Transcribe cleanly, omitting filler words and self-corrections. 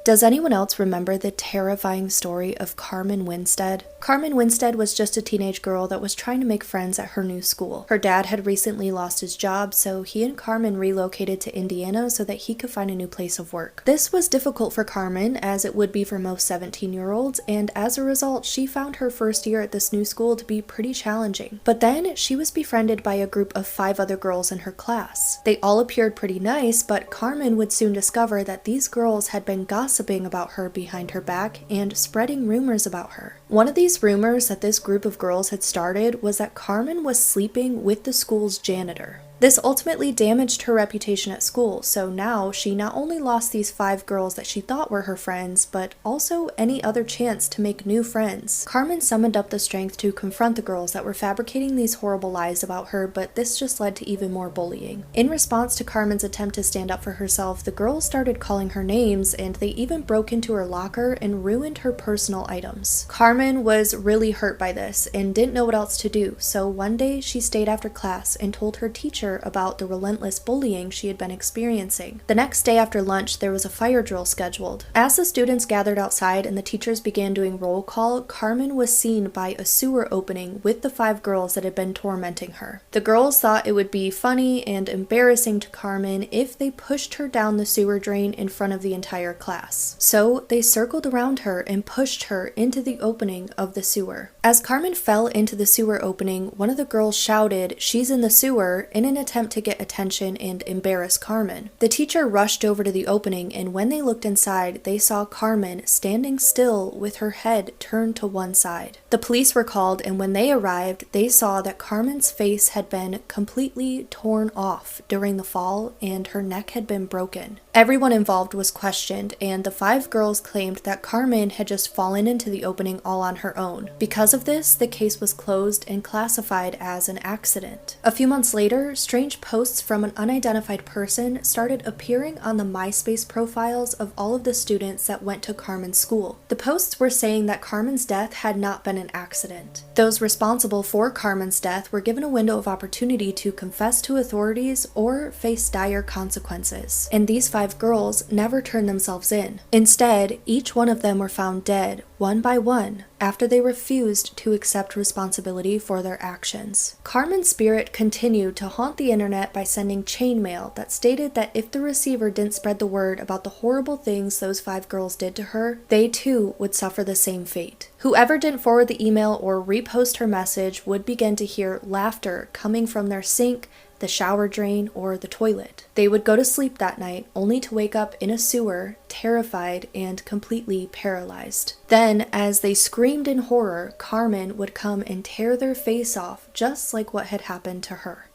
Does anyone else remember the terrifying story of Carmen Winstead? Carmen Winstead was just a teenage girl that was trying to make friends at her new school. Her dad had recently lost his job, so he and Carmen relocated to Indiana so that he could find a new place of work. This was difficult for Carmen, as it would be for most 17-year-olds, and as a result, she found her first year at this new school to be pretty challenging. But then, she was befriended by a group of 5 other girls in her class. They all appeared pretty nice, but Carmen would soon discover that these girls had been gossiping about her behind her back and spreading rumors about her. One of these rumors that this group of girls had started was that Carmen was sleeping with the school's janitor. This ultimately damaged her reputation at school, so now she not only lost these 5 girls that she thought were her friends, but also any other chance to make new friends. Carmen summoned up the strength to confront the girls that were fabricating these horrible lies about her, but this just led to even more bullying. In response to Carmen's attempt to stand up for herself, the girls started calling her names, and they even broke into her locker and ruined her personal items. Carmen was really hurt by this and didn't know what else to do, so one day she stayed after class and told her teacher about the relentless bullying she had been experiencing. The next day after lunch, there was a fire drill scheduled. As the students gathered outside and the teachers began doing roll call, Carmen was seen by a sewer opening with the 5 girls that had been tormenting her. The girls thought it would be funny and embarrassing to Carmen if they pushed her down the sewer drain in front of the entire class. So they circled around her and pushed her into the opening of the sewer. As Carmen fell into the sewer opening, one of the girls shouted, "She's in the sewer," in an attempt to get attention and embarrass Carmen. The teacher rushed over to the opening, and when they looked inside, they saw Carmen standing still with her head turned to one side. The police were called, and when they arrived, they saw that Carmen's face had been completely torn off during the fall, and her neck had been broken. Everyone involved was questioned, and the 5 girls claimed that Carmen had just fallen into the opening all on her own. Because of this, the case was closed and classified as an accident. A few months later, strange posts from an unidentified person started appearing on the MySpace profiles of all of the students that went to Carmen's school. The posts were saying that Carmen's death had not been an accident. Those responsible for Carmen's death were given a window of opportunity to confess to authorities or face dire consequences, and these 5 girls never turned themselves in. Instead, each one of them were found dead, one by one, after they refused to accept responsibility for their actions. Carmen's spirit continued to haunt the internet by sending chain mail that stated that if the receiver didn't spread the word about the horrible things those 5 girls did to her, they too would suffer the same fate. Whoever didn't forward the email or repost her message would begin to hear laughter coming from their sink, the shower drain, or the toilet. They would go to sleep that night only to wake up in a sewer, terrified and completely paralyzed. Then, as they screamed in horror, Carmen would come and tear their face off, just like what had happened to her.